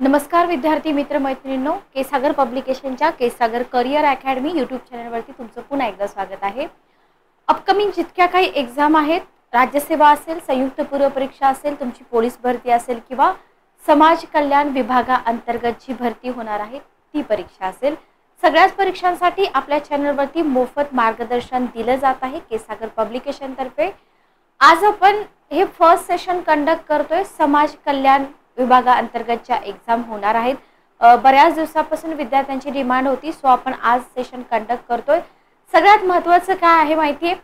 नमस्कार विद्यार्थी मित्र मैत्रिणींनो, केसागर पब्लिकेशनच्या केसागर करियर अकॅडमी यूट्यूब चॅनलवरती तुमचं पुन्हा एकदा स्वागत आहे। अपकमिंग जितक्या काही एक्झाम आहेत, राज्यसेवा असेल, संयुक्त पूर्व परीक्षा असेल, तुमची पोलीस भरती असेल किंवा समाज कल्याण विभागाअंतर्गत जी भरती होणार आहे ती परीक्षा असेल, सगळ्याच परीक्षांसाठी आपल्या चॅनलवरती मोफत मार्गदर्शन दिलं जात आहे केसागर पब्लिकेशन तर्फे। आज आपण हे फर्स्ट सेशन कंडक्ट करतोय समाज कल्याण विभागाअंतर्गतच्या एक्झाम होणार आहेत। बऱ्याच दिवसापासून विद्यार्थ्यांची डिमांड होती, सो आपण आज सेशन कंडक्ट करतोय। सगळ्यात महत्त्वाचं काय आहे माहिती आहे,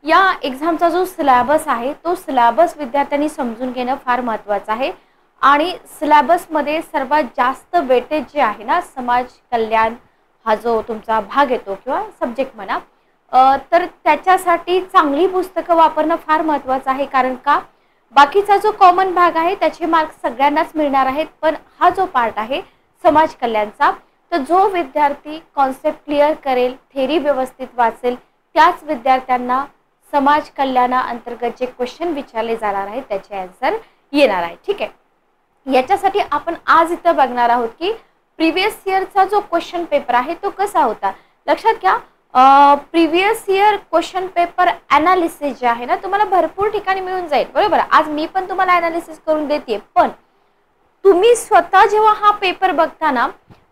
या एक्झामचा जो सिलेबस आहे तो सिलेबस विद्यार्थ्यांनी समजून घेणं फार महत्त्वाचं आहे आणि सिलेबसमध्ये सर्वात जास्त वेटेज जे आहे ना, समाज कल्याण हा जो तुमचा भाग येतो किंवा सब्जेक्ट म्हणा, तर त्याच्यासाठी चांगली पुस्तकं वापरणं फार महत्त्वाचं आहे। कारण का बाकीचा जो कॉमन भाग आहे त्याचे मार्क्स सगळ्यांनाच मिळणार आहेत, पण हा जो पार्ट आहे समाज कल्याणचा, तर जो विद्यार्थी कॉन्सेप्ट क्लिअर करेल, थेरी व्यवस्थित वाचेल, त्याच विद्यार्थ्यांना समाज कल्याणाअंतर्गत जे क्वेश्चन विचारले जाणार आहेत त्याचे आन्सर येणार आहे। ठीक आहे, याच्यासाठी आपण आज इथं बघणार आहोत की प्रीवियस इयरचा जो क्वेश्चन पेपर आहे तो कसा होता। लक्षात घ्या, previous year question paper analysis जे आहे ना, तुम्हाला भरपूर ठिकाणी मिळून जाईल, बरोबर। आज मी पण तुम्हाला ॲनालिसिस करून देते, पण तुम्ही स्वतः जेव्हा हा पेपर बघता ना,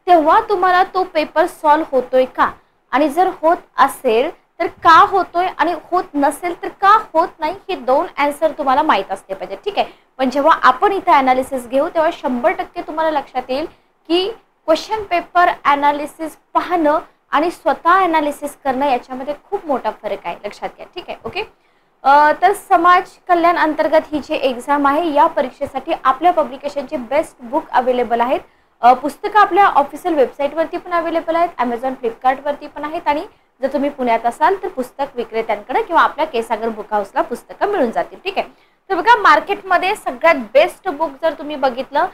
तेव्हा तुम्हाला तो पेपर सॉल्व्ह होतोय का, आणि जर होत असेल तर का होतोय, आणि होत नसेल तर का होत नाही, हे दोन आन्सर तुम्हाला माहीत असले पाहिजे। ठीक आहे, पण जेव्हा आपण इथे ॲनालिसिस घेऊ तेव्हा 100% तुम्हाला लक्षात येईल की क्वेश्चन पेपर ॲनालिसिस पाहणं आणि स्वतः ॲनालिसिस करणं याच्यामध्ये खूप मोठा फरक आहे, लक्षात घ्या। ठीक आहे, ओके। तर समाज कल्याण अंतर्गत ही जी एक्झाम आहे, या परीक्षेसाठी आपल्या पब्लिकेशनचे बेस्ट बुक अवेलेबल आहेत। पुस्तकं आपल्या ऑफिशियल वेबसाईटवरती पण अवेलेबल आहेत, ॲमेझॉन फ्लिपकार्टवरती पण आहेत, आणि जर तुम्ही पुण्यात असाल तर पुस्तक विक्रेत्यांकडे किंवा आपल्या केसागर बुक हाऊसला पुस्तकं मिळून जातील। ठीक आहे, तर बघा, मार्केटमध्ये सगळ्यात बेस्ट बुक जर तुम्ही बघितलं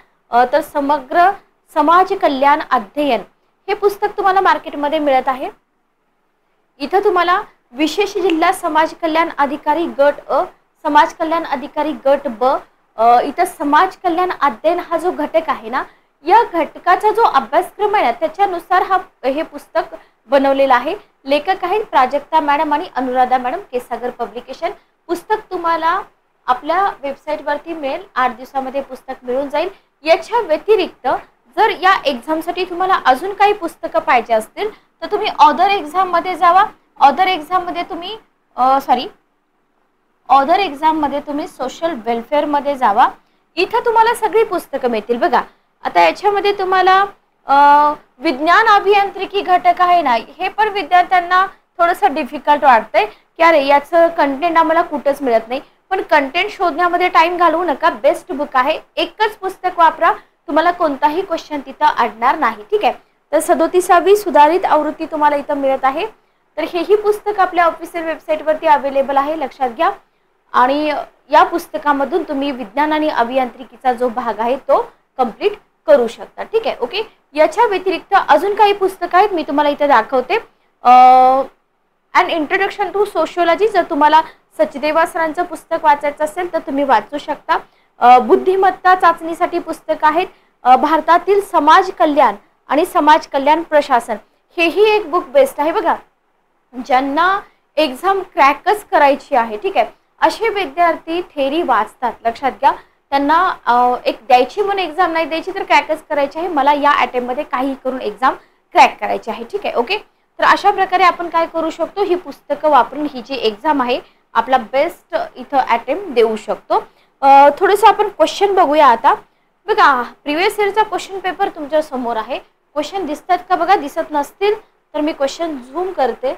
तर समग्र समाज कल्याण अध्ययन हे पुस्तक तुम्हाला मार्केटमध्ये मिळत आहे। इथं तुम्हाला विशेष जिल्हा समाज कल्याण अधिकारी गट अ, समाज कल्याण अधिकारी गट ब, इथं समाज कल्याण अध्ययन हा जो घटक आहे ना, या घटकाचा जो अभ्यासक्रम आहे ना त्याच्यानुसार हे पुस्तक बनवलेलं आहे। लेखक आहेत प्राजक्ता मॅडम आणि अनुराधा मॅडम, केसागर पब्लिकेशन। पुस्तक तुम्हाला आपल्या वेबसाईटवरती मिळेल, 8 दिवसामध्ये पुस्तक मिळून जाईल। याच्या व्यतिरिक्त जर या एक्झामसाठी तुम्हाला अजून काही पुस्तकं पाहिजे असतील तर तुम्ही अदर एक्झाममध्ये जावा। अदर एक्झाममध्ये तुम्ही सोशल वेलफेअरमध्ये जावा, इथं तुम्हाला सगळी पुस्तकं मिळतील। बघा, आता याच्यामध्ये तुम्हाला विज्ञान अभियांत्रिकी घटक आहे ना, हे पण विद्यार्थ्यांना थोडंसं डिफिकल्ट वाटतंय की अरे याचं कंटेंट आम्हाला कुठंच मिळत नाही, पण कंटेंट शोधण्यामध्ये टाइम घालवू नका, बेस्ट बुक आहे। एकच पुस्तक वापरा, तुम्हाला कोणताही क्वेश्चन तिथं अडणार नाही। ठीक आहे, तर 37वी सुधारित आवृत्ती तुम्हाला इथं मिळत आहे। तर हेही पुस्तक आपल्या ऑफिशियल वेबसाईटवरती अवेलेबल आहे, लक्षात घ्या। आणि या पुस्तकामधून तुम्ही विज्ञान आणि अभियांत्रिकीचा जो भाग आहे तो कंप्लीट करू शकता। ठीक आहे, ओके। याच्या व्यतिरिक्त अजून काही पुस्तकं आहेत, मी तुम्हाला इथे दाखवते। अँड इंट्रोडक्शन टू सोशियोलॉजी, जर तुम्हाला सचदेवा सरांचं पुस्तक वाचायचं असेल तर तुम्ही वाचू शकता। बुद्धिमत्ता चाचणीसाठी पुस्तक आहेत, भारतातील समाज कल्याण आणि समाज कल्याण प्रशासन, हेही एक बुक बेस्ट आहे। बघा, ज्यांना एक्झाम क्रॅकच करायची आहे, ठीक आहे, असे विद्यार्थी थेरी वाचतात, लक्षात घ्या। त्यांना एक द्यायची म्हणून एक्झाम नाही द्यायची, तर क्रॅकच करायची आहे, मला या अटेम्प्टमध्ये काही करून एक्झाम क्रॅक करायची आहे। ठीक आहे, ओके। तर अशा प्रकारे आपण काय करू शकतो, ही पुस्तकं वापरून ही जी एक्झाम आहे आपला बेस्ट इथं अटेम्प्ट देऊ शकतो। थोडंसं आपण क्वेश्चन बघूया आता। बघा, प्रीवियस इयरचा क्वेश्चन पेपर तुमच्या समोर आहे। क्वेश्चन दिसतात का बघा, दिसत नसतील तर मी क्वेश्चन झूम करते,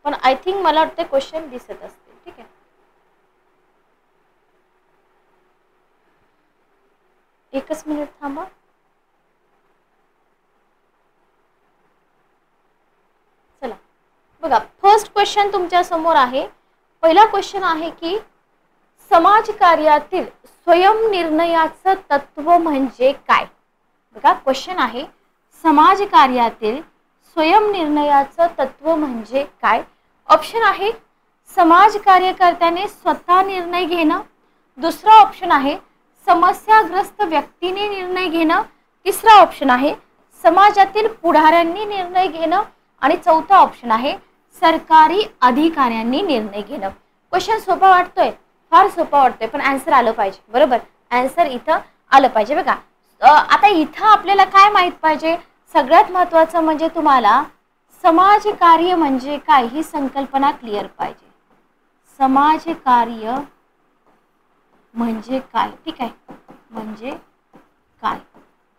पण आय थिंक मला वाटतं क्वेश्चन दिसत असतील। ठीक आहे, एकच मिनिट थांबा। चला बघा, फर्स्ट क्वेश्चन तुमच्या समोर आहे। पहिला क्वेश्चन आहे की समाज कार्यातील स्वयंनिर्णयाचं तत्व म्हणजे काय। बघा, क्वेश्चन आहे समाज कार्यातील स्वयंनिर्णयाचं तत्व म्हणजे काय। ऑप्शन आहे समाज कार्यकर्त्याने स्वतः निर्णय घेणं, दुसरा ऑप्शन आहे समस्याग्रस्त व्यक्तीने निर्णय घेणं, तिसरा ऑप्शन आहे समाजातील पुढाऱ्यांनी निर्णय घेणं आणि चौथा ऑप्शन आहे सरकारी अधिकाऱ्यांनी निर्णय घेणं. क्वेश्चन सोपा वाटतोय, फार सोपा वाटतोय, पण आन्सर आलं पाहिजे. बरोबर, आन्सर इथं आलं पाहिजे. बघा आता इथं आपल्याला काय माहित पाहिजे, सगळ्यात महत्त्वाचं म्हणजे तुम्हाला समाजकार्य म्हणजे काय ही संकल्पना क्लिअर पाहिजे. समाजकार्य म्हणजे काय, ठीक आहे, म्हणजे काय.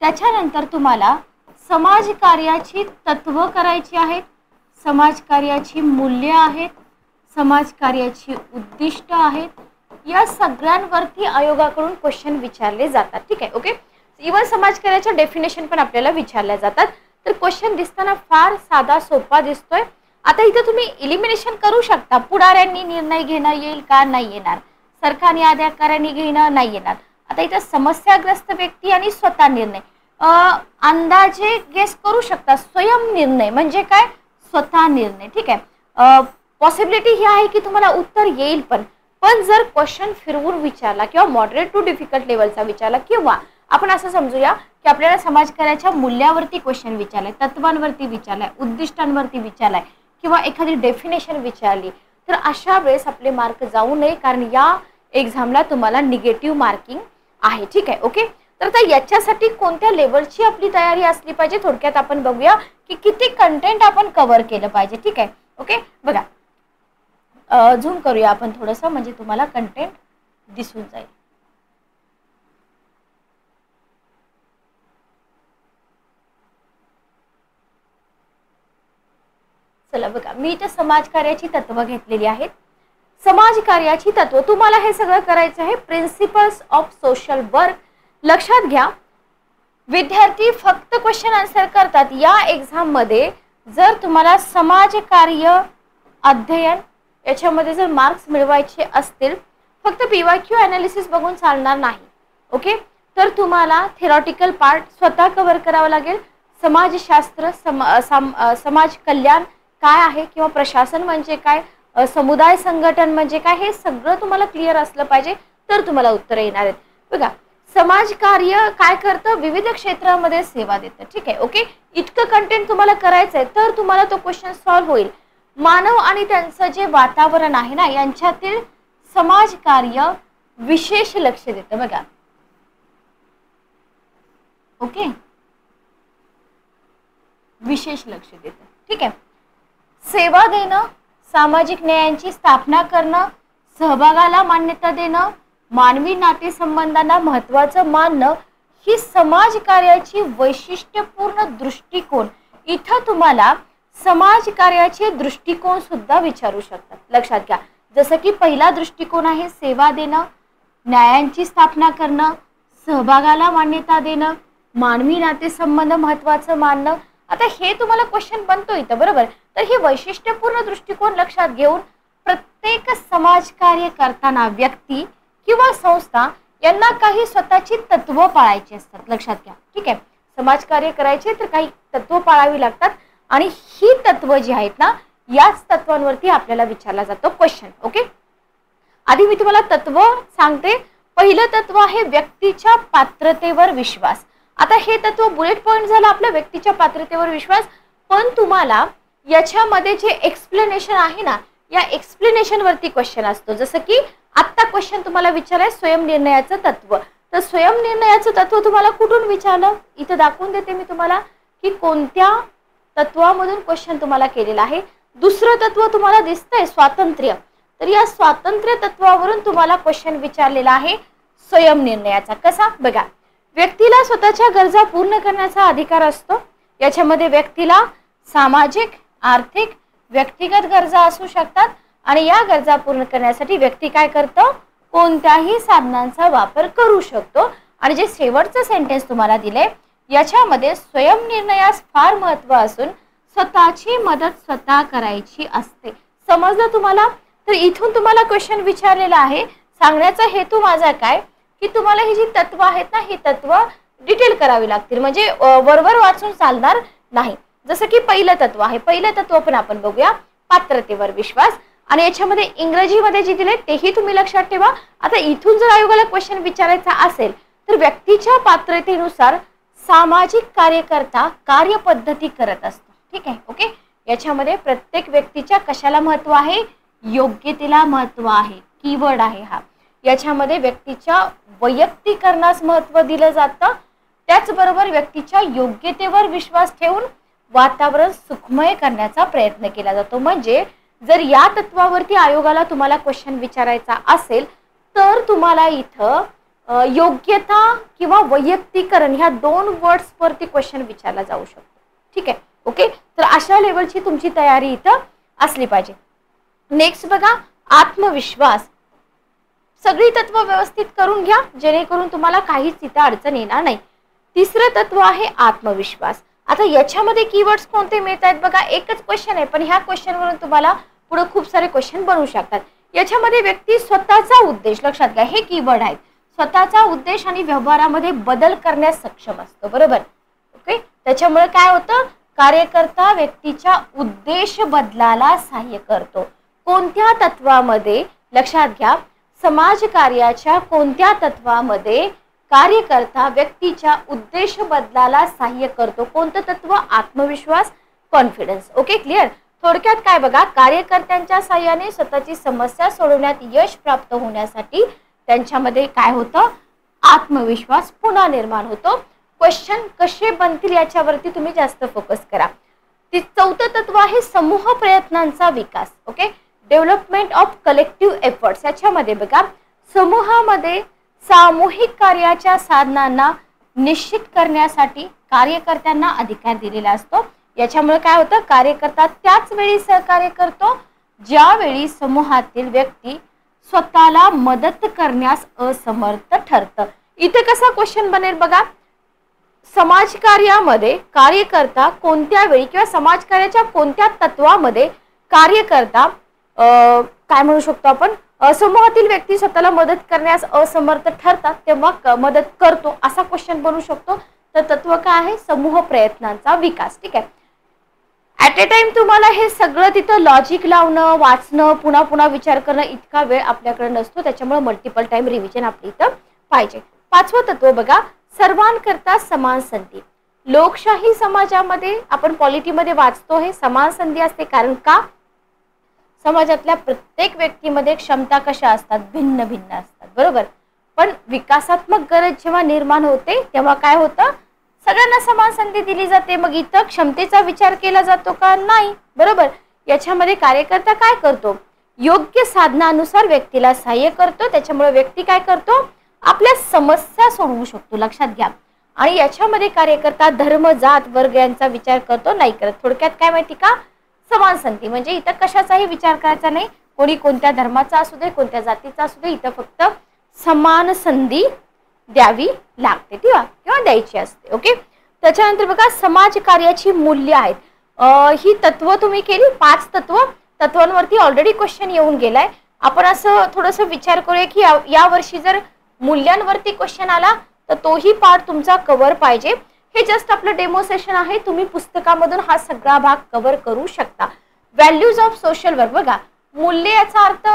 त्याच्यानंतर तुम्हाला समाजकार्याची तत्व करायची आहेत, समाजकार्याची मूल्य आहेत, समाजकार्याची उद्दिष्ट आहेत. या सगळ्यांवरती आयोगाकडून क्वेश्चन विचारले जातात. ठीक आहे, ओके. इव्हन समाजकार्याच्या डेफिनेशन पण आपल्याला विचारल्या जातात. तर क्वेश्चन दिसताना फार साधा सोपा दिसतोय. आता इथे तुम्ही इलिमिनेशन करू शकता. पुढाऱ्यांनी निर्णय घेणं येईल का, नाही येणार. सरकारी अधिकाऱ्यांनी घेणं नाही येणार. आता इथे समस्याग्रस्त व्यक्ती आणि स्वतः निर्णय अंदाजे गेस करू शकता. स्वयं निर्णय म्हणजे काय, स्वतः निर्णय. ठीक आहे, पॉसिबिलिटी ही आहे की तुम्हाला उत्तर येईल. पण जर क्वेश्चन फिरवून विचारला किंवा मॉडरेट टू डिफिकल्ट लेवलचा विचारला, किंवा आपण असं समजूया की आपल्याला समाजकार्याच्या मूल्यावरती क्वेश्चन विचारलाय, तत्वांवरती विचारलाय, उद्दिष्टांवरती विचारलाय, किंवा एखादी डेफिनेशन विचारली, तर अशा वेळेस आपले मार्क जाऊ नये, कारण या एक्झामला तुम्हाला निगेटिव्ह मार्किंग आहे. ठीक आहे, ओके. तर आता याच्यासाठी कोणत्या लेवलची आपली तयारी असली पाहिजे, थोडक्यात आपण बघूया की किती कंटेंट आपण कव्हर केलं पाहिजे. ठीक आहे, ओके. बघा झूम करूया आपण थोडंसं, म्हणजे तुम्हाला कंटेंट दिसून जाईल. चला बघा, मी इथे समाजकार्याची तत्व घेतलेली आहेत. समाजकार्याची तत्व तुम्हाला हे सगळं करायचं आहे. प्रिन्सिपल्स ऑफ सोशल वर्क लक्षात घ्या. विद्यार्थी फक्त क्वेश्चन आन्सर करतात. या एक्झाम मध्ये जर तुम्हाला समाजकार्य अध्ययन याच्यामध्ये जर मार्क्स मिळवायचे असतील, फक्त पीवायक्यू अनालिसिस बघून चालणार नाही. ओके, तर तुम्हाला थेरॉटिकल पार्ट स्वतः कव्हर करावा लागेल. समाजशास्त्र, समाज कल्याण काय आहे किंवा प्रशासन म्हणजे काय, समुदाय संघटन म्हणजे काय, हे सगळं तुम्हाला क्लिअर असलं पाहिजे, तर तुम्हाला उत्तर येणार आहेत. बघा, समाजकार्य काय करतं, विविध क्षेत्रामध्ये सेवा देतं. ठीक आहे, ओके. इतकं कंटेंट तुम्हाला करायचं आहे, तर तुम्हाला तो क्वेश्चन सॉल्व्ह होईल. मानव आणि त्यांचं जे वातावरण आहे ना, यांच्यातील समाजकार्य विशेष लक्ष देतं. बघा, ओके, विशेष लक्ष देतं. ठीक आहे. सेवा देणं, सामाजिक न्यायाची स्थापना करणं, सहभागाला मान्यता देणं, मानवी नातेसंबंधांना महत्त्वाचं मानणं, ही समाजकार्याची वैशिष्ट्यपूर्ण दृष्टिकोन. इथं तुम्हाला समाजकार्याचे दृष्टिकोन सुद्धा विचारू शकतात. लक्षात घ्या, जसं की पहिला दृष्टिकोन आहे सेवा देणं, न्यायांची स्थापना करणं, सहभागाला मान्यता देणं, मानवी नातेसंबंध महत्त्वाचं मानणं. आता हे तुम्हाला क्वेश्चन बनतो इथं, बरोबर. तर हे वैशिष्ट्यपूर्ण दृष्टिकोन लक्षात घेऊन प्रत्येक समाजकार्य करताना व्यक्ती किंवा संस्था यांना काही स्वतःची तत्व पाळायची असतात. लक्षात घ्या, ठीक आहे. समाजकार्य करायचे तर काही तत्व पाळावी लागतात, आणि ही तत्व जी आहेत ना, याच तत्वांवरती आपल्याला विचारला जातो क्वेश्चन. ओके, आधी मी तुम्हाला तत्व सांगते. पहिलं तत्व आहे व्यक्तीच्या पात्रतेवर विश्वास. आता हे तत्व बुलेट पॉइंट झालं आपल्या व्यक्तीच्या पात्रतेवर विश्वास, पण तुम्हाला याच्यामध्ये जे एक्सप्लेनेशन आहे ना, या एक्सप्लेनेशन वरती क्वेश्चन असतो. जसं की आत्ता क्वेश्चन तुम्हाला विचारलाय स्वयंनिर्णयाचं तत्व, तर स्वयंनिर्णयाचं तत्व तुम्हाला कुठून विचारलं, इथं दाखवून देते मी तुम्हाला की कोणत्या तत्वामधून क्वेश्चन तुम्हाला केलेला आहे. दुसरं तत्व तुम्हाला दिसतंय स्वातंत्र्य, तर या स्वातंत्र्य तत्वावरून तुम्हाला क्वेश्चन विचारलेला आहे स्वयंनिर्णयाचा. कसा, बघा, व्यक्तीला स्वतःच्या गरजा पूर्ण करण्याचा अधिकार असतो. याच्यामध्ये व्यक्तीला सामाजिक, आर्थिक, व्यक्तिगत गरजा असू शकतात, आणि या गरजा पूर्ण करण्यासाठी व्यक्ती काय करतो, कोणत्याही साधनांचा वापर करू शकतो. आणि जे शेवटचं सेंटेन्स तुम्हाला दिले याच्यामध्ये स्वयंनिर्णयास फार महत्त्व असून स्वतःची मदत स्वतः करायची असते. समजलं तुम्हाला? तर इथून तुम्हाला क्वेश्चन विचारलेला आहे. सांगण्याचा हेतू माझा काय की तुम्हाला ही जी तत्व आहेत ना, ही तत्व डिटेल करावी लागतील, म्हणजे वरवर वाचून चालणार नाही. जसं की पहिलं तत्व आहे, पहिलं तत्व पण आपण बघूया, पात्रतेवर विश्वास. आणि याच्यामध्ये इंग्रजीमध्ये जे दिले तेही तुम्ही लक्षात ठेवा. आता इथून जर आयोगाला क्वेश्चन विचारायचा असेल तर व्यक्तीच्या पात्रतेनुसार सामाजिक कार्यकर्ता कार्यपद्धती करत असतो. ठीक आहे, ओके. याच्यामध्ये प्रत्येक व्यक्तीच्या कशाला महत्व आहे? योग्यतेला महत्व आहे. कीवर्ड आहे हा. याच्यामध्ये व्यक्तीच्या वैयक्तिकरणास महत्व दिलं जातं. त्याचबरोबर व्यक्तीच्या योग्यतेवर विश्वास ठेवून वातावरण सुखमय करण्याचा प्रयत्न केला जातो. म्हणजे जर या तत्वावरती आयोगाला तुम्हाला क्वेश्चन विचारायचा असेल तर तुम्हाला इथं योग्यता किंवा वैयक्तिकरण ह्या दोन वर्ड्स वरती क्वेश्चन विचारला जाऊ शकतो. ठीक आहे, ओके. तर अशा लेवलची तुमची तयारी इथं असली पाहिजे. नेक्स्ट बघा, आत्मविश्वास. सगळी तत्व व्यवस्थित करून घ्या जेणेकरून तुम्हाला काहीच इथं अडचण येणार नाही. तिसरं तत्व आहे आत्मविश्वास. आता याच्यामध्ये कीवर्ड्स कोणते मिळत आहेत बघा. एकच क्वेश्चन आहे पण ह्या क्वेश्चनवरून तुम्हाला पुढे खूप सारे क्वेश्चन बनवू शकतात. याच्यामध्ये व्यक्ती स्वतःचा उद्देश, लक्षात घ्या हे कीवर्ड आहेत, स्वतःचा उद्देश आणि व्यवहारामध्ये बदल करण्यास सक्षम असतो. बरोबर, ओके. त्याच्यामुळे काय होतं? कार्यकर्ता व्यक्तीच्या उद्देश बदलाला सहाय्य करतो. कोणत्या तत्वामध्ये? लक्षात घ्या, समाजकार्याच्या कोणत्या तत्वामध्ये कार्यकर्ता व्यक्तीच्या उद्देश बदलाला सहाय्य करतो? कोणतं तत्व? आत्मविश्वास, कॉन्फिडन्स. Okay, clear. थोडक्यात काय बघा, कार्यकर्त्यांच्या सहाय्याने स्वतःची समस्या सोडवण्यात यश प्राप्त होण्यासाठी त्यांच्यामध्ये काय होतं? आत्मविश्वास पुन्हा निर्माण होतो. क्वेश्चन कसे बनतील याच्यावरती तुम्ही जास्त फोकस करा. चौथं तत्व आहे समूह प्रयत्नांचा विकास. Okay, development of collective efforts. याच्यामध्ये बघा, समूहामध्ये सामूहिक कार्याच्या साधनांना निश्चित करण्यासाठी कार्यकर्त्यांना अधिकार दिलेला असतो. याच्यामुळे काय होतं? कार्यकर्ता त्याच वेळी सहकार्य करतो ज्यावेळी समूहातील व्यक्ती स्वतःला मदत करण्यास असमर्थ ठरतं. इथे कसा क्वेश्चन बनेल बघा, समाजकार्यामध्ये कार्यकर्ता कोणत्या वेळी किंवा समाजकार्याच्या कोणत्या तत्वामध्ये कार्यकर्ता काय म्हणू शकतो आपण, समूहातील व्यक्ती स्वतःला मदत करण्यास असमर्थ ठरतात तेव्हा मदत करतो, असा क्वेश्चन बनू शकतो. तर तत्व काय आहे? समूह प्रयत्नांचा विकास. ठीक आहे. ॲट ए टाइम तुम्हाला हे सगळं तिथं लॉजिक लावणं, वाचणं, पुन्हा पुन्हा विचार करणं इतका वेळ आपल्याकडे नसतो. त्याच्यामुळे मल्टिपल टाइम रिव्हिजन आपली इथं पाहिजे. पाचवं तत्व बघा, सर्वांकरता समान संधी. लोकशाही समाजामध्ये आपण पॉलिटीमध्ये वाचतो हे समान संधी असते. कारण का? समाजातल्या प्रत्येक व्यक्तीमध्ये क्षमता कशा असतात? भिन्न भिन्न असतात. बरोबर. पण विकासात्मक गरज जेव्हा निर्माण होते तेव्हा काय होतं? सगळ्यांना समान संधी दिली जाते. मग इथं क्षमतेचा विचार केला जातो का? नाही. बरोबर. याच्यामध्ये कार्यकर्ता काय करतो? योग्य साधनानुसार व्यक्तीला सहाय्य करतो. त्याच्यामुळे व्यक्ती काय करतो? आपल्या समस्या सोडवू शकतो. लक्षात घ्या. आणि याच्यामध्ये कार्यकर्ता धर्म, जात, वर्ग यांचा विचार करतो नाही करत. थोडक्यात काय माहिती का? समान संधी म्हणजे इथं कशाचाही विचार करायचा नाही. कोणी कोणत्या धर्माचा असू दे, कोणत्या जातीचा असू दे, इथं फक्त समान संधी द्यावी लागते किंवा द्यायची असते. ओके. त्याच्यानंतर बघा, समाज कार्याची मूल्य आहेत. ही तत्व तुम्ही केली, 5 तत्वांवरती ऑलरेडी क्वेश्चन येऊन गेलाय. आपण असं थोडंसं विचार करूया की या वर्षी जर मूल्यांवरती क्वेश्चन आला तर तोही पार्ट तुमचा कव्हर पाहिजे. हे जस्ट आपलं डेमो सेशन आहे. तुम्ही पुस्तकामधून हा सगळा भाग कव्हर करू शकता. व्हॅल्यूज ऑफ सोशल वर्क बघा, मूल्य याचा अर्थ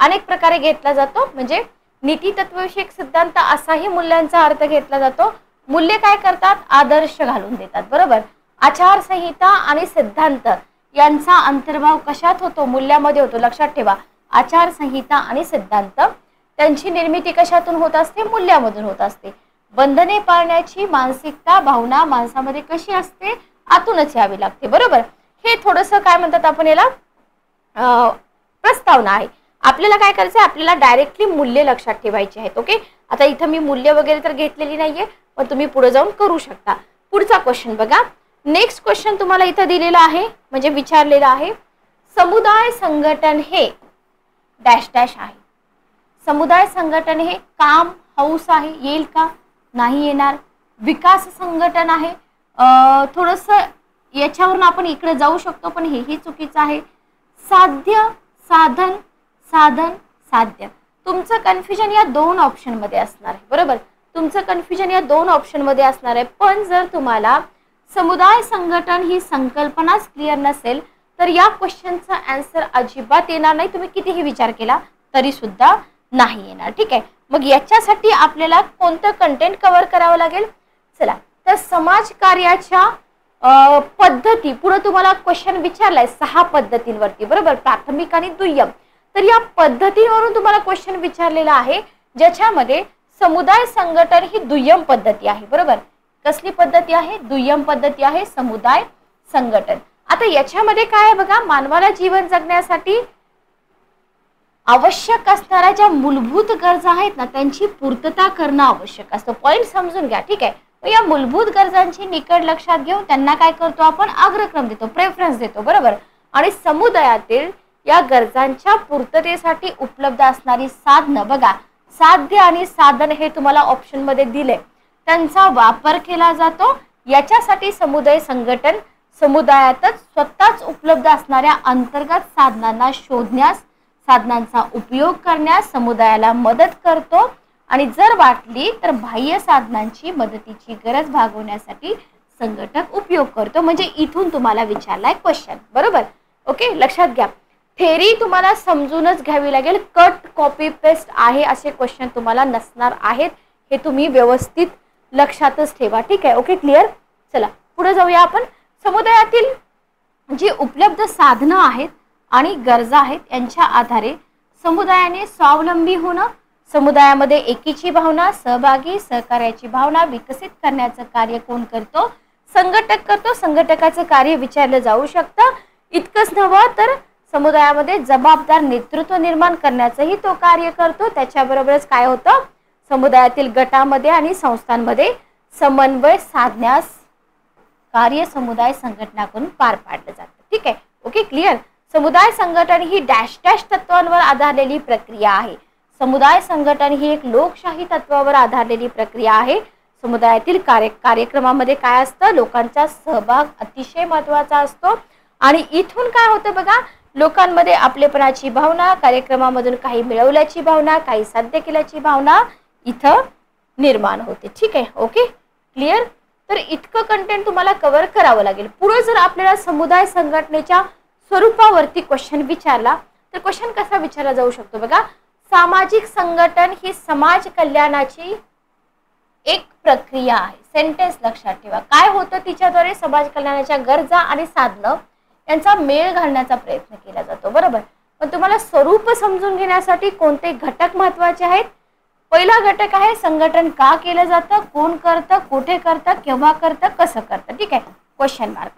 अनेक प्रकारे घेतला जातो. म्हणजे नीती तत्वविषयक सिद्धांत असाही मूल्यांचा अर्थ घेतला जातो. मूल्य काय करतात? आदर्श घालून देतात. बरोबर. आचारसंहिता आणि सिद्धांत यांचा अंतर्भाव कशात होतो? मूल्यामध्ये होतो. लक्षात ठेवा, आचारसंहिता आणि सिद्धांत त्यांची निर्मिती कशातून होत असते? मूल्यामधून होत असते. बंधने पाळण्याची मानसिकता, भावना माणसामध्ये कशी असते? आतूनच यावी लागते. बरोबर. हे थोडंसं काय म्हणतात आपण याला, प्रस्तावना आहे. आपल्याला काय करायचं? आपल्याला डायरेक्टली मूल्य लक्षात ठेवायची आहेत. ओके. आता इथं मी मूल्य वगैरे तर घेतलेली नाहीये, पण तुम्ही पुढे जाऊन करू शकता. पुढचा क्वेश्चन बघा. नेक्स्ट क्वेश्चन तुम्हाला इथं दिलेला आहे, म्हणजे विचारलेला आहे, समुदाय संघटन हे डॅश डॅश आहे. समुदाय संघटन हे काम, हौस आहे, येईल का? नाही येणार. विकास संघटन आहे. थोडंसं याच्यावरून आपण इकडे जाऊ शकतो पण हेही चुकीचं आहे. साध्य, साधन, साधन, साध्य. तुमचं कन्फ्युजन या 2 ऑप्शन मध्ये असणार आहे. बरोबर. तुमचं कन्फ्युजन या 2 ऑप्शन मध्ये असणार आहे. पण जर तुम्हाला समुदाय संघटन ही संकल्पनाच क्लिअर नसेल तर या क्वेश्चनचा आन्सर अजिबात येणार नाही. तुम्ही कितीही विचार केला तरी सुद्धा नाही येणार. ठीक आहे. मग याच्यासाठी आपल्याला कोणतं कंटेंट कव्हर करावं लागेल? चला, तर समाजकार्याच्या पद्धती पुढे तुम्हाला क्वेश्चन विचारलाय 6 पद्धतींवरती, बरोबर, प्राथमिक आणि दुय्यम. तर या पद्धतींवरून तुम्हाला क्वेश्चन विचारलेला आहे, ज्याच्यामध्ये समुदाय संघटन ही दुय्यम पद्धती आहे, बरोबर. कसली पद्धती आहे? दुय्यम पद्धती आहे समुदाय संघटन. आता याच्यामध्ये काय आहे बघा, मानवाला जीवन जगण्यासाठी आवश्यक असणाऱ्या ज्या मूलभूत गरजा आहेत ना, त्यांची पूर्तता करणं आवश्यक असतं. पॉइंट समजून घ्या, ठीक आहे. या मूलभूत गरजांची निकड लक्षात घेऊन त्यांना काय करतो आपण? अग्रक्रम देतो, प्रेफरन्स देतो, बरोबर. आणि समुदायातील या गरजांच्या पूर्ततेसाठी उपलब्ध असणारी साधनं बघा, साध्य आणि साधन हे तुम्हाला ऑप्शन मध्ये दिले, त्यांचा वापर केला जातो. याच्यासाठी समुदाय संघटन समुदायातच स्वतःच उपलब्ध असणाऱ्या अंतर्गत साधनांना शोधण्यास, साधनांचा उपयोग करण्यास समुदायाला मदत करतो आणि जर वाटली तर बाह्य साधनांची मदतीची गरज भागवण्यासाठी संघटक उपयोग करतो. म्हणजे इथून तुम्हाला विचारलाय क्वेश्चन, बरोबर. ओके, लक्षात घ्या. थेरी तुम्हाला समजूनच घ्यावी लागेल. कट कॉपी पेस्ट आहे असे क्वेश्चन तुम्हाला नसणार आहेत, हे तुम्ही व्यवस्थित लक्षातच ठेवा, ठीक आहे. Okay, clear. चला पुढे जाऊया आपण. समुदायातील जी उपलब्ध साधनं आहेत आणि गरजा आहेत यांच्या आधारे समुदायाने स्वावलंबी होणं, समुदायामध्ये एकीची भावना, सहभागी सहकार्याची भावना विकसित करण्याचं कार्य कोण करतो? संघटक करतो. संघटकाचं कार्य विचारलं जाऊ शकतं. इतकंच नव्हे तर समुदायामध्ये जबाबदार नेतृत्व निर्माण करण्याचंही तो कार्य करतो. त्याच्याबरोबरच काय होतं? समुदायातील गटामध्ये आणि संस्थांमध्ये समन्वय साधण्यास कार्य समुदाय संघटनाकडून पार पाडलं जातं, ठीक आहे. Okay, clear. समुदाय संघटन ही डॅश डॅश तत्वांवर आधारलेली प्रक्रिया आहे. समुदाय संघटन ही एक लोकशाही तत्वावर आधारलेली प्रक्रिया आहे. समुदायातील कार्यक्रमामध्ये काय असतं? लोकांचा सहभाग अतिशय महत्त्वाचा असतो. आणि इथून काय होतं बघा, लोकांमध्ये आपलेपणाची भावना, कार्यक्रमामधून काही मिळवल्याची भावना, काही साध्य केल्याची भावना इथं निर्माण होते, ठीक आहे. Okay, clear. तर इतकं कंटेंट तुम्हाला कव्हर करावं लागेल. पुढे जर आपल्याला समुदाय संघटनेच्या स्वरूपावरती क्वेश्चन विचारला तर क्वेश्चन कसा विचारला जाऊ शकतो बघा. सामाजिक संघटन ही समाज कल्याणाची एक प्रक्रिया आहे. सेंटेन्स लक्षात ठेवा. काय होतं? तिच्याद्वारे समाज कल्याणाच्या गरजा आणि साधनं यांचा मेळ घालण्याचा प्रयत्न केला जातो, बरोबर. पण तुम्हाला स्वरूप समजून घेण्यासाठी कोणते घटक महत्त्वाचे आहेत? पहिला घटक आहे संघटन का केलं जातं, कोण करतं, कुठे करतं, केव्हा करतं, कसं करतं, ठीक आहे. Question mark.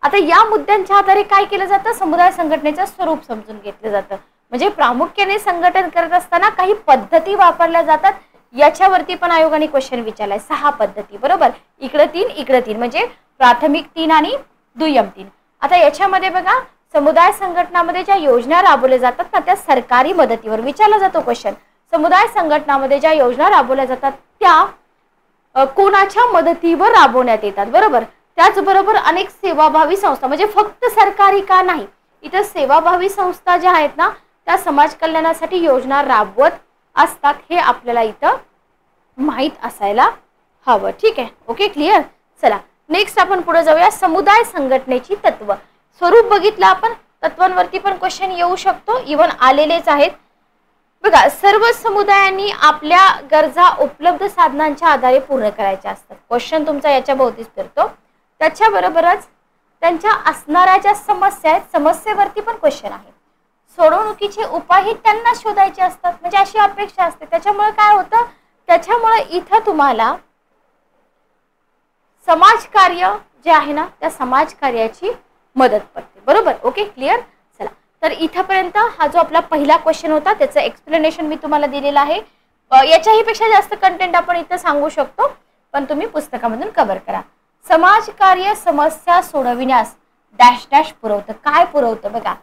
आता या मुद्द्यांच्या आधारे काय केलं जातं? समुदाय संघटनेचं स्वरूप समजून घेतलं जातं. म्हणजे प्रामुख्याने संघटन करत असताना काही पद्धती वापरल्या जातात. याच्यावरती पण आयोगाने क्वेश्चन विचारलाय. 6 पद्धती, बरोबर. इकडे 3 इकडे 3 म्हणजे प्राथमिक 3 आणि दुय्यम 3. आता याच्यामध्ये बघा, समुदाय संघटनामध्ये ज्या योजना राबवल्या जातात ना, त्या सरकारी मदतीवर विचारला जातो क्वेश्चन. समुदाय संघटनामध्ये ज्या योजना राबवल्या जातात त्या कोणाच्या मदतीवर राबवण्यात येतात, बरोबर. त्याचबरोबर अनेक सेवाभावी संस्था, म्हणजे फक्त सरकारी का नाही, इथं सेवाभावी संस्था ज्या आहेत ना, त्या समाज कल्याणासाठी योजना राबवत असतात. हे आपल्याला इथं माहीत असायला हवं, ठीक आहे. Okay, clear. चला नेक्स्ट आपण पुढे जाऊया. समुदाय संघटनेची तत्व. स्वरूप बघितलं आपण, तत्वांवरती पण क्वेश्चन येऊ शकतो, इव्हन आलेलेच आहेत बघा. सर्व समुदायांनी आपल्या गरजा उपलब्ध साधनांच्या आधारे पूर्ण करायच्या असतात. क्वेश्चन तुमचा याच्या भोवतीच फिरतो. त्याच्याबरोबरच त्यांच्या असणाऱ्या ज्या समस्या आहेत, समस्येवरती पण क्वेश्चन आहे. सोडवणुकीचे उपायही त्यांना शोधायचे असतात, म्हणजे अशी अपेक्षा असते. त्याच्यामुळे काय होतं? त्याच्यामुळे इथं तुम्हाला समाजकार्य जे आहे ना, त्या समाजकार्याची मदत पडते, बरोबर. Okay, clear. चला, तर इथपर्यंत हा जो आपला पहिला क्वेश्चन होता त्याचं एक्सप्लेनेशन मी तुम्हाला दिलेलं आहे. याच्याही पेक्षा जास्त कंटेंट आपण इथं सांगू शकतो, पण तुम्ही पुस्तकामधून कव्हर करा. समाजकार्य समस्या सोडविण्यास डॅश डॅश पुरवतं. काय पुरवतं बघा?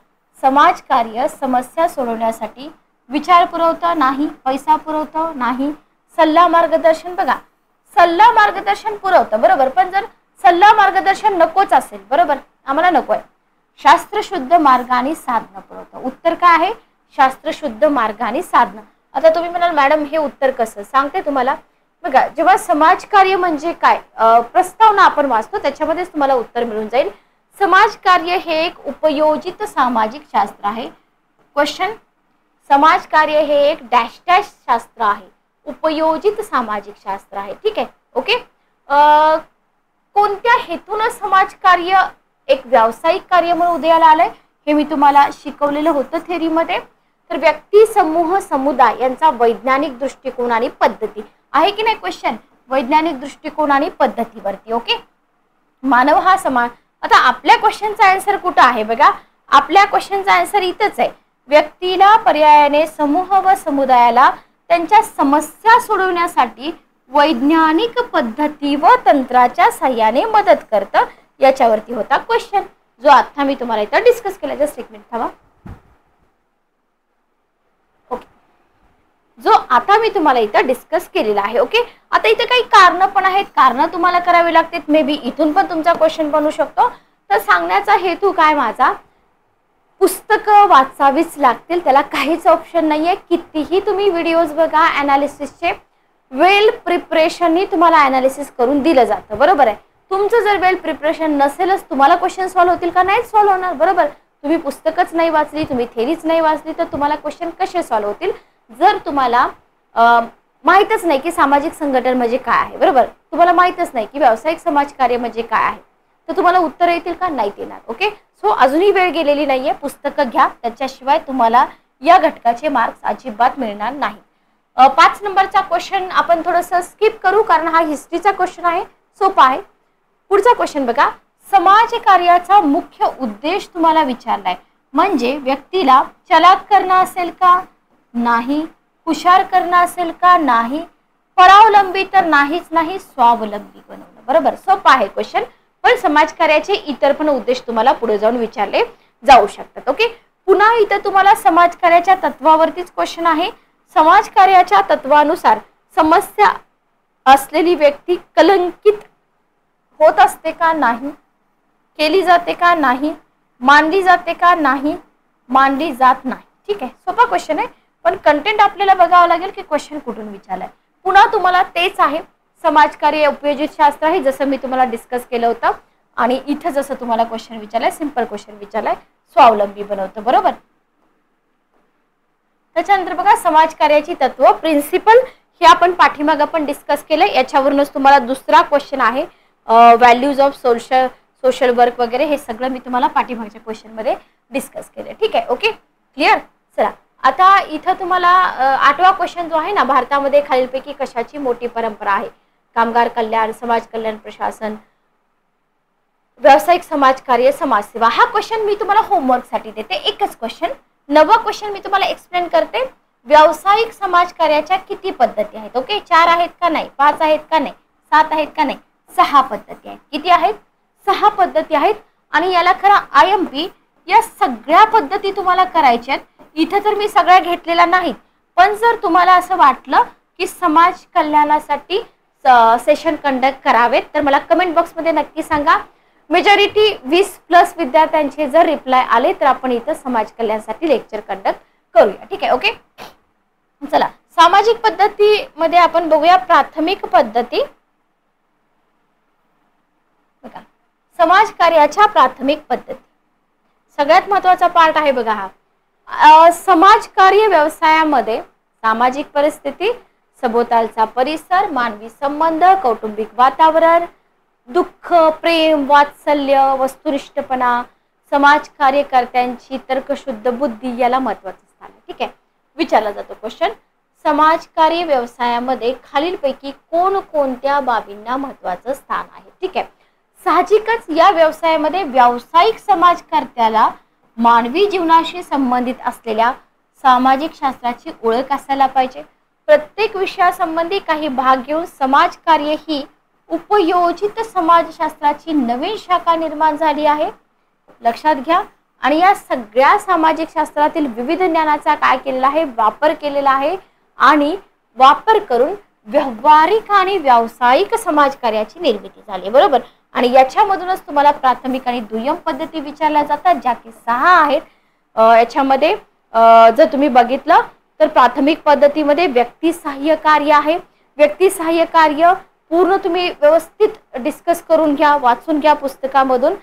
समाजकार्य समस्या सोडवण्यासाठी विचार पुरवतं नाही, पैसा पुरवतं नाही, सल्ला मार्गदर्शन बघा, सल्ला मार्गदर्शन पुरवतं, बरोबर. पण जर सल्ला मार्गदर्शन नकोच असेल, बरोबर, आम्हाला नको आहे, शास्त्रशुद्ध मार्गाने साधनं पुरवतं. उत्तर काय आहे? शास्त्रशुद्ध मार्गाने साधनं. आता तुम्ही म्हणाल मॅडम हे उत्तर कसं? सांगते तुम्हाला बघा. जेव्हा समाजकार्य म्हणजे काय, प्रस्तावना आपण वाचतो त्याच्यामध्येच तुम्हाला उत्तर मिळून जाईल. समाजकार्य हे एक उपयोजित सामाजिक शास्त्र आहे. क्वेश्चन, समाजकार्य हे एक डॅश डॅश शास्त्र आहे, उपयोजित सामाजिक शास्त्र आहे, ठीक आहे. ओके, कोणत्या हेतून समाजकार्य एक व्यावसायिक कार्य म्हणून उदयाला आलंय हे मी तुम्हाला शिकवलेलं होतं थेअरीमध्ये. तर व्यक्ती, समूह, समुदाय यांचा वैज्ञानिक दृष्टिकोन आणि पद्धती आहे की नाही क्वेश्चन, वैज्ञानिक दृष्टिकोन आणि पद्धतीवरती. ओके, मानव हा समाज. आता आपल्या क्वेश्चनचा आन्सर कुठं आहे बघा, आपल्या क्वेश्चनचा आन्सर इथंच आहे. व्यक्तीला, पर्यायाने समूह व समुदायाला त्यांच्या समस्या सोडवण्यासाठी वैज्ञानिक पद्धती व तंत्राच्या साह्याने मदत करतं, याच्यावरती होता क्वेश्चन, जो आता मी तुम्हाला इथं डिस्कस केला. जस्ट एक मिनिट थांबा. ओके, जो आता मी तुम्हाला इथं डिस्कस केलेला आहे. ओके, आता इथं काही कारण पण आहेत, कारण तुम्हाला करावी लागतात. मे बी इथून पण तुमचा क्वेश्चन बनू शकतो. तर सांगण्याचा हेतू काय माझा, पुस्तकं वाचावीच लागतील, त्याला काहीच ऑप्शन नाहीये. कितीही तुम्ही व्हिडिओज बघा ॲनालिसिसचे, वेल प्रिपरेशननी तुम्हाला ॲनालिसिस करून दिलं जातं, बरोबर आहे. तुमचं जर वेल प्रिपरेशन नसेलच तुम्हाला क्वेश्चन सॉल्व्ह होतील का, नाहीच सॉल्व्ह होणार, बरोबर. तुम्ही पुस्तकच नाही वाचली, तुम्ही थेरीच नाही वाचली, तर तुम्हाला क्वेश्चन कसे सॉल्व्ह होतील. जर तुम्हाला माहीतच नाही की सामाजिक संघटन म्हणजे काय आहे, बरोबर, तुम्हाला माहीतच नाही की व्यावसायिक समाजकार्य म्हणजे काय आहे, तर तुम्हाला उत्तर येतील का, नाही येणार. ओके, सो अजूनही वेळ गेलेली नाहीये, पुस्तकं घ्या, त्याच्याशिवाय तुम्हाला या घटकाचे मार्क्स अजिबात मिळणार नाही. 5 नंबरचा क्वेश्चन आपण थोडंसं स्किप करू, कारण हा हिस्ट्रीचा क्वेश्चन आहे, सोपा आहे. पुढचा क्वेश्चन बघा, समाजकार्याचा मुख्य उद्देश तुम्हाला विचारलाय, म्हणजे व्यक्तीला चलाक करणं असेल का, नाही. हुशार करणं असेल का, नाही. परावलंबी तर नाहीच नाही. स्वावलंबी बनवणं, बरोबर. सोपा आहे क्वेश्चन, पण समाजकार्याचे इतर पण उद्देश तुम्हाला पुढे जाऊन विचारले जाऊ शकतात. ओके, पुन्हा इथं तुम्हाला समाजकार्याच्या तत्वावरतीच क्वेश्चन आहे. समाजकार्याच्या तत्वानुसार समस्या असलेली व्यक्ती कलंकित होत असते का, नाही. केली जाते का, नाही. मानली जाते का, नाही. मानली जात नाही. ठीक आहे, सोपा क्वेश्चन आहे, पण कंटेंट आपल्याला बघावं लागेल की क्वेश्चन कुठून विचारलाय. पुन्हा तुम्हाला तेच आहे, समाजकार्य उपयोजित शास्त्र आहे, जसं मी तुम्हाला डिस्कस केलं होतं. आणि इथं जसं तुम्हाला क्वेश्चन विचारलाय, सिंपल क्वेश्चन विचारलाय, स्वावलंबी बनवतं, बरोबर. त्याच्यानंतर बघा, समाजकार्याची तत्व, प्रिन्सिपल, हे आपण पाठीमागं पण डिस्कस केलं. याच्यावरूनच तुम्हाला दुसरा क्वेश्चन आहे, व्हॅल्यूज ऑफ सोशल वर्क वगैरे, हे सगळं मी तुम्हाला पाठीमागच्या क्वेश्चनमध्ये डिस्कस केलं. ठीक आहे, ओके, क्लिअर. चला, आता इथं तुम्हाला 8वा क्वेश्चन जो आहे ना, भारतामध्ये खालीलपैकी कशाची मोठी परंपरा आहे, कामगार कल्याण, समाज कल्याण प्रशासन, व्यावसायिक समाजकार्य, समाजसेवा. हा क्वेश्चन मी तुम्हाला होमवर्कसाठी देते, एकच क्वेश्चन. 9वा क्वेश्चन मी तुम्हाला एक्सप्लेन करते. व्यावसायिक समाजकार्याच्या किती पद्धती आहेत. ओके, 4 आहेत का नाही, 5 आहेत का नाही, 7 आहेत का नाही, 6 पद्धती आहेत. किती आहेत, 6 पद्धती आहेत. आणि याला खरा IMP, या सगळ्या पद्धती तुम्हाला करायच्या आहेत. इथं तर मी सगळ्या घेतलेल्या नाहीत, पण जर तुम्हाला असं वाटलं की समाज कल्याणासाठी सेशन कंडक्ट करावेत, तर मला कमेंट बॉक्समध्ये नक्की सांगा. मेजॉरिटी 20+ विद्यार्थ्यांचे जर रिप्लाय आले, तर आपण इथं समाज कल्याणासाठी लेक्चर कंडक्ट करूया. ठीक आहे, ओके. चला, सामाजिक पद्धतीमध्ये आपण बघूया प्राथमिक पद्धती. बघा, समाजकार्याच्या प्राथमिक पद्धती सगळ्यात महत्त्वाचा पार्ट आहे बघा हा. समाजकार्य व्यवसायामध्ये सामाजिक परिस्थिती, सभोवतालचा परिसर, मानवी संबंध, कौटुंबिक वातावरण, दुःख, प्रेम, वात्सल्य, वस्तुनिष्ठपणा, समाज कार्यकर्त्यांची तर्कशुद्ध बुद्धी याला महत्त्वाचं स्थान आहे. ठीक आहे, विचारला जातो क्वेश्चन, समाजकार्य व्यवसायामध्ये खालीलपैकी कोणकोणत्या बाबींना महत्त्वाचं स्थान आहे. ठीक आहे, साहजिकच या व्यवसायामध्ये व्यावसायिक समाजकर्त्याला मानवी जीवनाशी संबंधित असलेल्या सामाजिक शास्त्राची ओळख असायला पाहिजे. प्रत्येक विषयासंबंधी काही भाग घेऊन समाजकार्य ही उपयोजित समाजशास्त्राची नवीन शाखा निर्माण झाली आहे, लक्षात घ्या. आणि या सगळ्या सामाजिक शास्त्रातील विविध ज्ञानाचा काय केलेला आहे, वापर केलेला आहे. आणि वापर करून व्यावहारिक आणि व्यावसायिक समाजकार्याची निर्मिती झाली, बरोबर. आणि याच्यामधूनच तुम्हाला प्राथमिक आणि दुय्यम पद्धती विचारल्या जातात, ज्या की 6 आहेत. याच्यामध्ये जर तुम्ही बघितलं तर प्राथमिक पद्धतीमध्ये व्यक्ती सहाय्य कार्य आहे. व्यक्ती सहाय्य कार्य पूर्ण तुम्ही व्यवस्थित डिस्कस करून घ्या, वाचून घ्या पुस्तकामधून.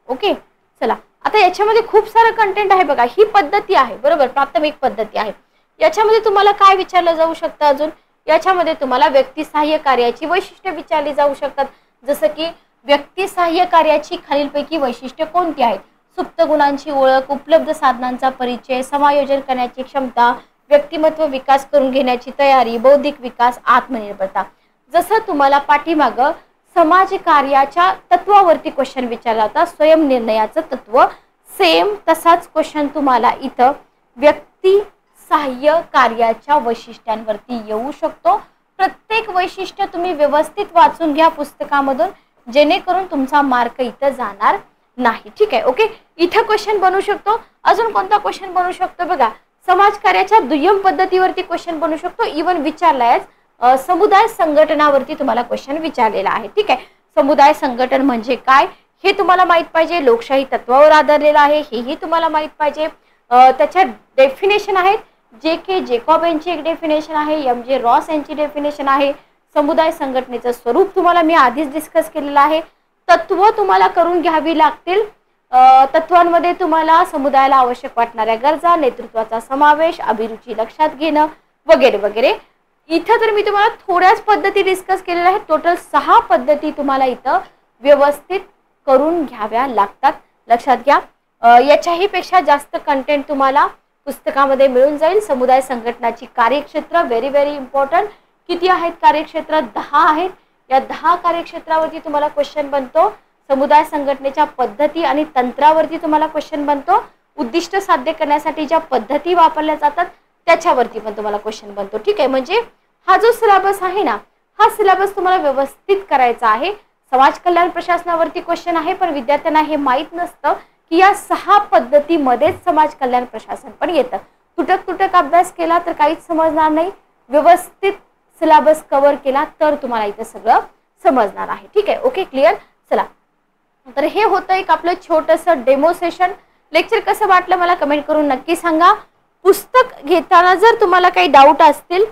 ओके, चला, आता याच्यामध्ये खूप सारं कंटेंट आहे बघा. ही पद्धती आहे, बरोबर, प्राथमिक पद्धती आहे. याच्यामध्ये तुम्हाला काय विचारलं जाऊ शकतं अजून, याच्यामध्ये तुम्हाला व्यक्तिसहाय्य कार्याची वैशिष्ट्ये विचारली जाऊ शकतात. जसं की व्यक्तिसहाय्य कार्याची खालीलपैकी वैशिष्ट्ये कोणती आहेत? सुप्त गुणांची ओळख, उपलब्ध साधनांचा परिचय, समायोजन करण्याची क्षमता, व्यक्तिमत्व विकास करून घेण्याची तयारी, बौद्धिक विकास, आत्मनिर्भरता. जसं तुम्हाला पाठीमागं समाज कार्याच्या तत्वावरती क्वेश्चन विचारला होता, स्वयंनिर्णयाचं तत्व, सेम तसाच क्वेश्चन तुम्हाला इथं व्यक्तिसहाय्य कार्याच्या वैशिष्ट्यांवरती येऊ शकतो. प्रत्येक वैशिष्ट्य तुम्ही व्यवस्थित वाचून घ्या पुस्तकामधून, जेणेकरून तुमचा मार्क इथं जाणार नाही. ठीक आहे, ओके. इथं क्वेश्चन बनू शकतो. अजून कोणता क्वेश्चन बनू शकतो बघा, समाजकार्याच्या दुय्यम पद्धतीवरती क्वेश्चन बनू शकतो. इवन विचारलाय समुदाय संघटनावरती तुम्हाला क्वेश्चन विचारलेला आहे. ठीक आहे, समुदाय संघटन म्हणजे काय हे तुम्हाला माहित पाहिजे. लोकशाही तत्वावर आधारलेला आहे हेही तुम्हाला माहित पाहिजे. त्याच्या डेफिनेशन आहेत. जे जेकॉब यांची एक डेफिनेशन आहे, एम.जे. रॉस यांची डेफिनेशन आहे. समुदाय संघटनेचं स्वरूप तुम्हाला मी आधीच डिस्कस केलेलं आहे. तत्व तुम्हाला करून घ्यावी लागतील. तत्वांमध्ये तुम्हाला समुदायाला आवश्यक वाटणाऱ्या गरजा, नेतृत्वाचा समावेश, अभिरुची लक्षात घेणं वगैरे वगैरे. इथं तर मी तुम्हाला थोड्याच पद्धती डिस्कस केलेल्या आहेत. टोटल 6 पद्धती तुम्हाला इथं व्यवस्थित करून घ्याव्या लागतात. लक्षात घ्या. याच्याही पेक्षा जास्त कंटेंट तुम्हाला पुस्तकामध्ये मिळून जाईल. समुदाय संघटनाची कार्यक्षेत्र व्हेरी व्हेरी इम्पॉर्टंट. किती आहेत कार्यक्षेत्र? 10 आहेत. या 10 कार्यक्षेत्रावरती तुम्हाला क्वेश्चन बनतो. समुदाय संघटनेच्या पद्धती आणि तंत्रावरती तुम्हाला क्वेश्चन बनतो. उद्दिष्ट साध्य करण्यासाठी ज्या पद्धती वापरल्या जातात त्याच्यावरती पण तुम्हाला क्वेश्चन बनतो. ठीक आहे, म्हणजे हा जो सिलेबस आहे ना, हा सिलेबस तुम्हाला व्यवस्थित करायचा आहे. समाज कल्याण प्रशासनावरती क्वेश्चन आहे, पण विद्यार्थ्यांना हे माहीत नसतं की या 6 पद्धतीमध्येच समाज कल्याण प्रशासन पण येतं. तुटक अभ्यास केला तर काहीच समजणार नाही. व्यवस्थित सिलेबस कव्हर केला तर तुम्हाला इथं सगळं समजणार आहे. ठीक आहे, ओके, क्लिअर. चला, तर हे होतं एक आपलं छोटंसं डेमो सेशन. लेक्चर कसं वाटलं मला कमेंट करून नक्की सांगा. पुस्तक घेताना जर तुम्हाला काही डाऊट असतील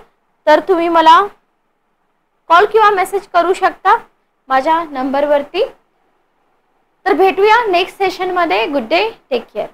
तर तुम्ही मला कॉल किंवा मेसेज करू शकता माझ्या नंबरवरती. तर भेटूया नेक्स्ट सेशनमध्ये. Good day, take care.